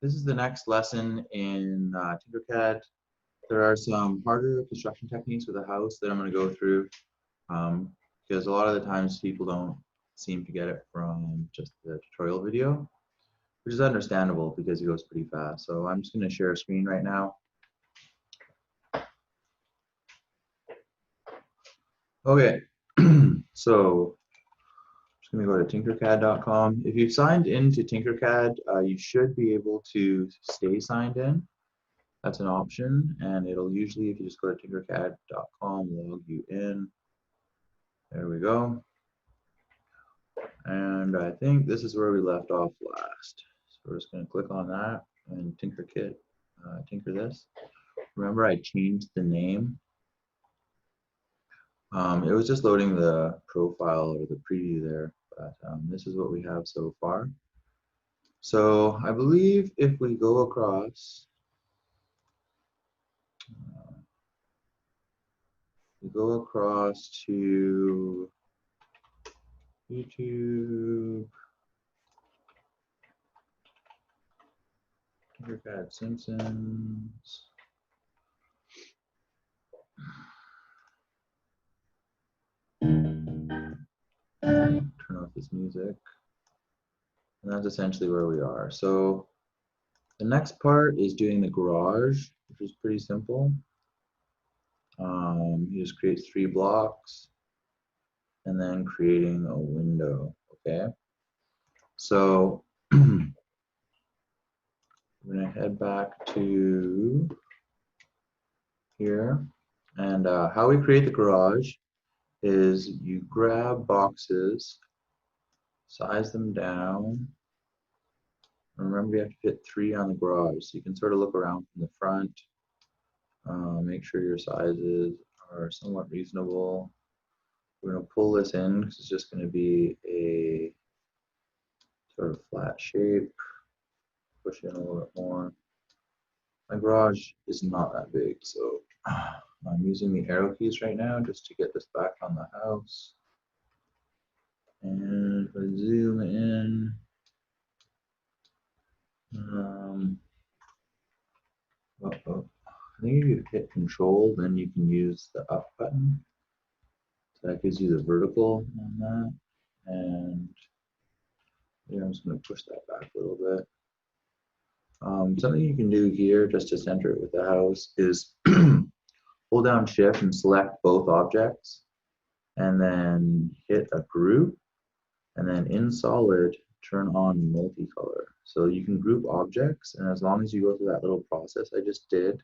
This is the next lesson in tinkercad. There are some harder construction techniques with a house that I'm going to go through because a lot of the times people don't seem to get it from just the tutorial video, which is understandable because it goes pretty fast. So I'm just going to share a screen right now. Okay, so I'm just going to go to tinkercad.com. If you've signed into Tinkercad, you should be able to stay signed in. That's an option, and it'll usually, if you just go to tinkercad.com, log you in. There we go. And I think this is where we left off last. So we're just going to click on that and tinker this. Remember, I changed the name. It was just loading the profile or the preview there, but this is what we have so far. So I believe if we go across, to YouTube, tinkercad Simpsons. Turn off this music. And that's essentially where we are. So the next part is doing the garage, which is pretty simple. You just create 3 blocks and then creating a window, okay? So we're gonna head back to here. And how we create the garage is you grab boxes, size them down. Remember, you have to fit 3 on the garage, so you can sort of look around from the front. Make sure your sizes are somewhat reasonable. We're going to pull this in because it's just going to be a sort of flat shape. Push in a little bit more. My garage is not that big, so I'm using the arrow keys right now just to get this back on the house. And if I zoom in, I think if you hit Control, then you can use the up button. So that gives you the vertical on that. And yeah, I'm just going to push that back a little bit. Something you can do here just to center it with the house is hold down Shift and select both objects, and then hit a group, and then in Solid, turn on multicolor. So you can group objects, and as long as you go through that little process I just did,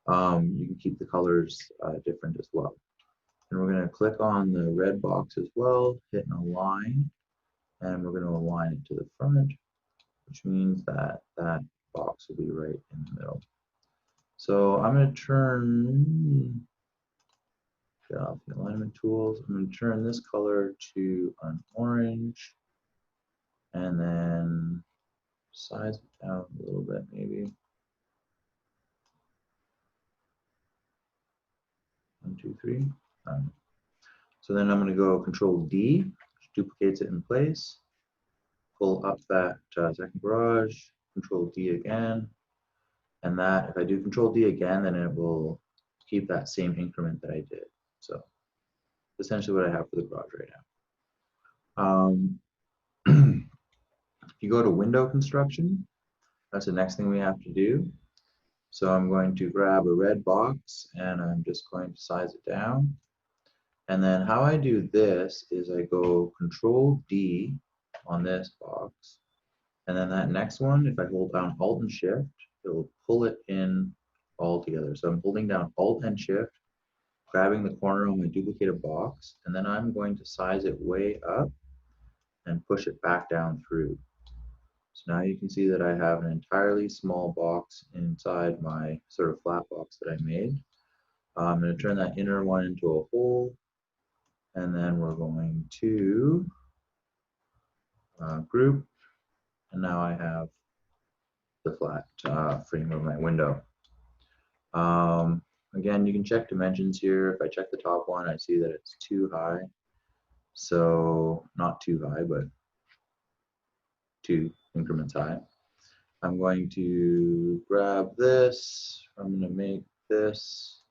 you can keep the colors different as well. And we're going to click on the red box as well, hit an align, and we're going to align it to the front, which means that that box will be right in the middle. So I'm going to get off the alignment tools. I'm going to turn this color to an orange, and then size it down a little bit maybe. 1, 2, 3. So then I'm going to go Control D, which duplicates it in place. Pull up that second garage, Control D again, and that, if I do Control D again, then it will keep that same increment that I did. So essentially what I have for the garage right now. If you go to window construction, that's the next thing we have to do. So I'm going to grab a red box and I'm just going to size it down. And then how I do this is I go Control D on this box. And then that next one, if I hold down Alt and Shift, it will pull it in all together. So I'm holding down Alt and Shift, grabbing the corner on my duplicated box, and then I'm going to size it way up and push it back down through. So now you can see that I have an entirely small box inside my sort of flat box that I made. I'm going to turn that inner one into a hole, and then we're going to group, and now I have the flat frame of my window. Again, you can check dimensions here. If I check the top one, I see that it's too high. So not too high, but 2 increments high. I'm going to grab this. I'm going to make this.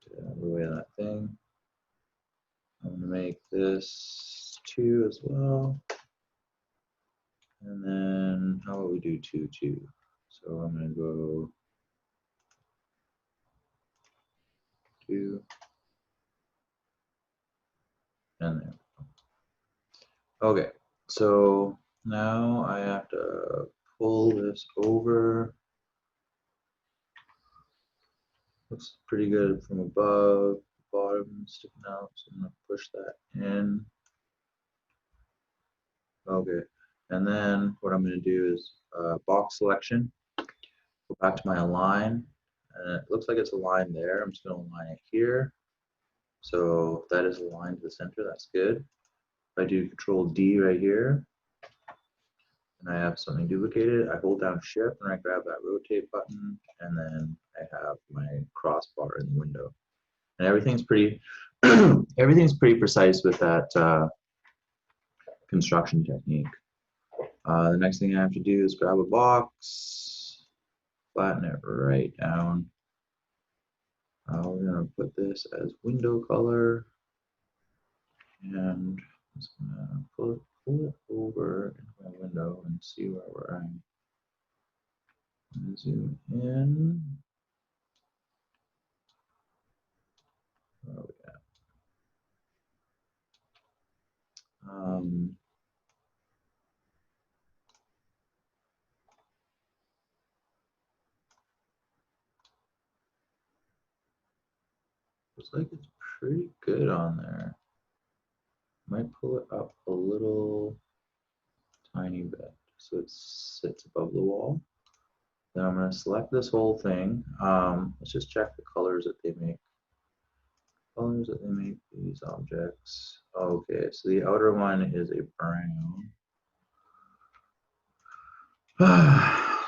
Get out of the way of that thing. I'm going to make this 2 as well. And then how about we do 2, 2? So I'm going to go 2 and there. Okay, so now I have to pull this over. Looks pretty good from above, bottom sticking out, so I'm gonna push that in. Okay, and then what I'm gonna do is box selection, go back to my align, and it looks like it's aligned there. I'm just gonna align it here. So that is aligned to the center, that's good. If I do Control D right here, and I have something duplicated, I hold down Shift and I grab that rotate button, and then I have my crossbar in the window. And everything's pretty everything's pretty precise with that construction technique. The next thing I have to do is grab a box, flatten it right down. We're going to put this as window color, and I'm just going to pull it over into my window and see where we're at. I'm going to zoom in. Where are we at? Looks like it's pretty good on there. Might pull it up a little tiny bit so it sits above the wall. Then I'm going to select this whole thing. Let's just check the colors that they make. Colors that they make these objects. Okay, so the outer one is a brown.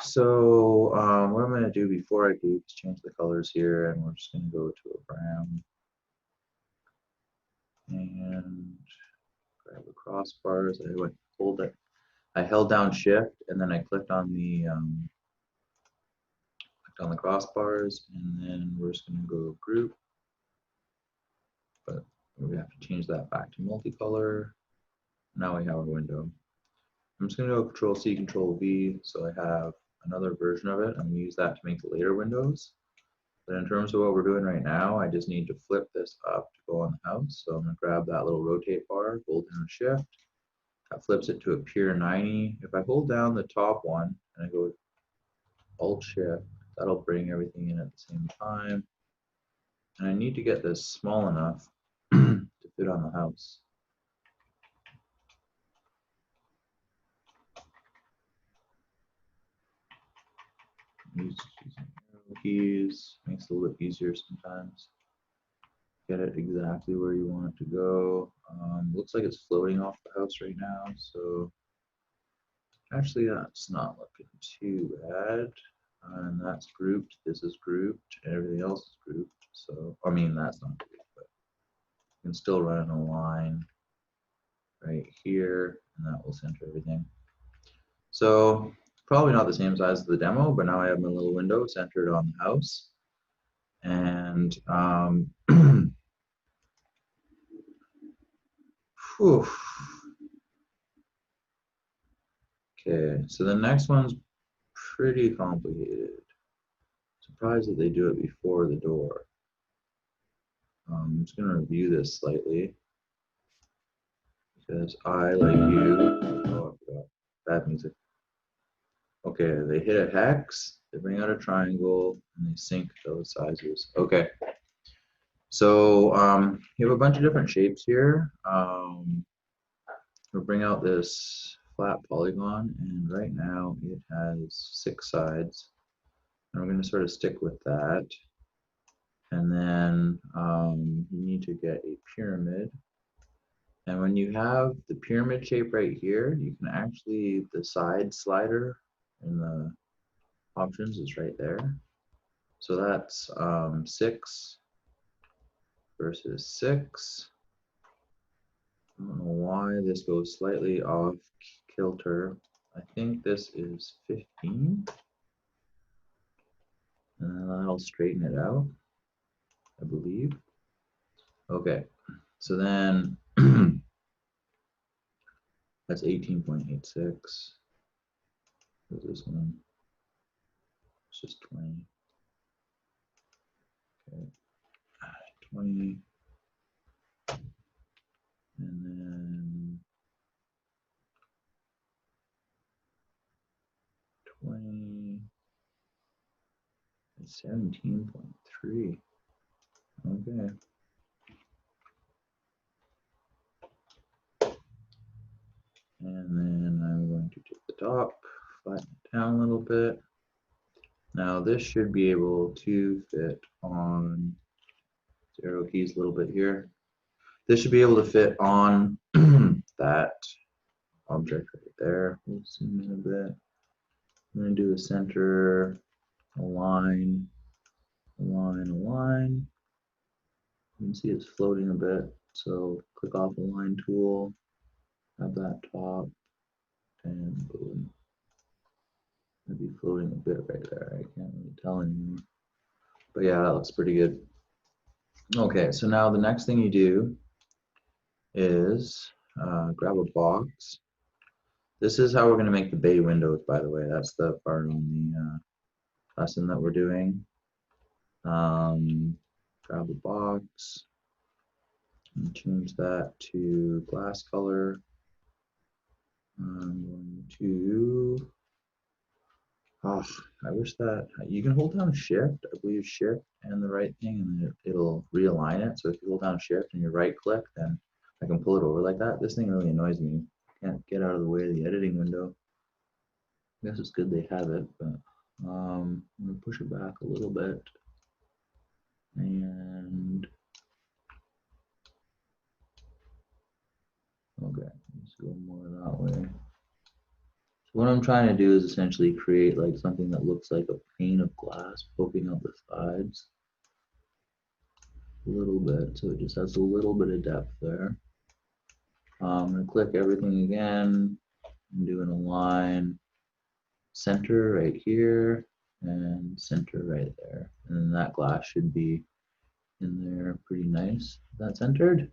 So what I'm going to do before I do is change the colors here, and we're just going to go to a brown. And grab the crossbars. I held down Shift, and then I clicked on the crossbars, and then we're just going to go group. But we have to change that back to multicolor. Now we have our window. I'm just going to go Control C, Control V, so I have another version of it. I'm going to use that to make the later windows. But in terms of what we're doing right now, I just need to flip this up to go on the house. So I'm going to grab that little rotate bar, hold down Shift. That flips it to appear 90. If I hold down the top one and I go Alt Shift, that'll bring everything in at the same time. And I need to get this small enough to fit on the house. Using arrow keys makes it a little bit easier sometimes. Get it exactly where you want it to go. Looks like it's floating off the house right now, so actually that's not looking too bad. And that's grouped, this is grouped, and everything else is grouped. So, I mean, that's not grouped, but you can still run a line right here, and that will center everything. So, probably not the same size as the demo, but now I have my little window centered on the house. And whew. Okay, so the next one's pretty complicated. Surprised that they do it before the door. I'm just going to review this slightly because I, like you, oh, I forgot, bad music. Okay, they hit a hex, they bring out a triangle, and they sync those sizes. Okay, so you have a bunch of different shapes here. We'll bring out this flat polygon, and right now it has 6 sides. And we're going to sort of stick with that. And then you need to get a pyramid. And when you have the pyramid shape right here, you can actually, the side slider in the options is right there. So that's 6 versus 6. I don't know why this goes slightly off kilter. I think this is 15. And that'll straighten it out, I believe. Okay, so then that's 18.86. What's this one? It's just 20. Okay, 20. And then 20 is 17.3. Okay. And then I'm going to take the top, flatten it down a little bit. Now this should be able to fit on the arrow keys a little bit here. This should be able to fit on that object right there. We'll zoom in a bit. I'm going to do a center, a line, a line, a line. You can see it's floating a bit. So click off the line tool, have that top, and boom. It'd be floating a bit right there. I can't really tell anymore. But yeah, that looks pretty good. Okay, so now the next thing you do is grab a box. This is how we're going to make the bay windows, by the way. That's the part on the lesson that we're doing. Grab a box and change that to glass color. I'm going to, I wish that, you can hold down shift, I believe shift and the right thing, and then it'll realign it. So if you hold down shift and you right click, then I can pull it over like that. This thing really annoys me. Can't get out of the way of the editing window. I guess it's good they have it, but I'm gonna push it back a little bit. And okay, let's go more that way. So what I'm trying to do is essentially create like something that looks like a pane of glass poking out the sides a little bit, so it just has a little bit of depth there. I'm gonna click everything again. I'm doing a line, center right here, and center right there. And then that glass should be in there pretty nice. Is that centered?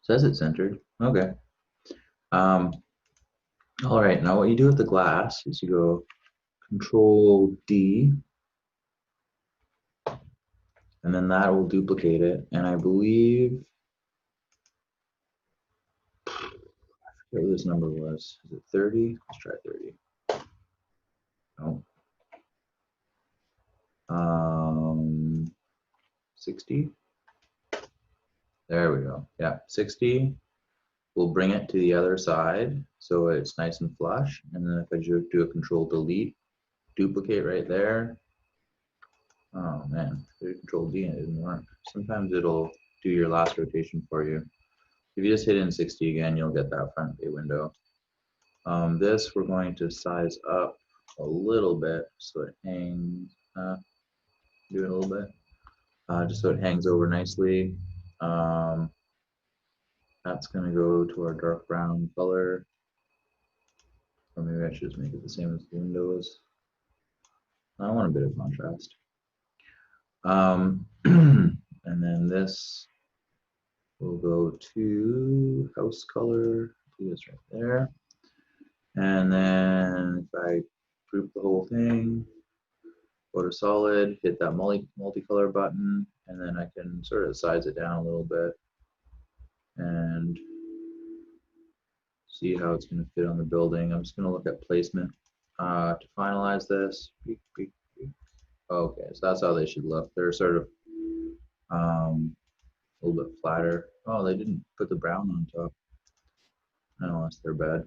Says it's centered. Okay. All right, now what you do with the glass is you go Control D, and then that will duplicate it. And I believe, I forget what this number was. Is it 30? Let's try 30. No. 60. There we go. Yeah, 60. We'll bring it to the other side so it's nice and flush. And then if I do a Control Delete, duplicate right there. Oh man, Control D and it didn't work. Sometimes it'll do your last rotation for you. If you just hit in 60 again, you'll get that front bay window. This we're going to size up a little bit so it hangs. Do it a little bit, just so it hangs over nicely. That's going to go to our dark brown color. Or maybe I should just make it the same as the windows. I want a bit of contrast. And then this will go to house color. Do this right there. And then if I group the whole thing, go to solid, hit that multicolor button, and then I can sort of size it down a little bit and see how it's going to fit on the building. I'm just going to look at placement to finalize this. Okay, so that's how they should look. They're sort of a little bit flatter. Oh, they didn't put the brown on top. Unless they're bad.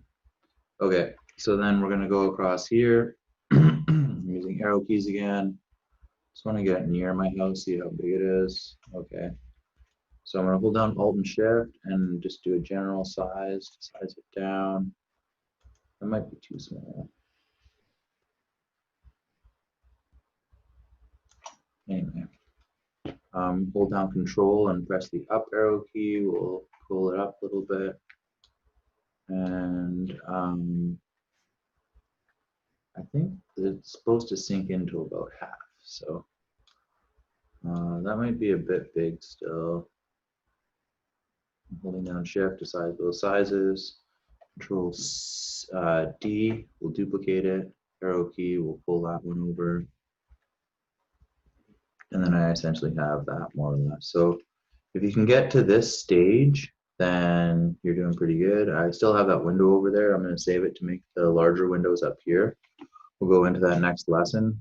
Okay, so then we're going to go across here using arrow keys again. Just want to get near my house, see how big it is. Okay. So I'm going to hold down Alt and Shift and just do a general size it down. That might be too small. Anyway, hold down Control and press the up arrow key. We'll pull it up a little bit. And I think it's supposed to sink into about half, so that might be a bit big still. I'm holding down shift to size those sizes. Control D will duplicate it. Arrow key will pull that one over. And then I essentially have that more or less. So if you can get to this stage, then you're doing pretty good. I still have that window over there. I'm going to save it to make the larger windows up here. We'll go into that next lesson.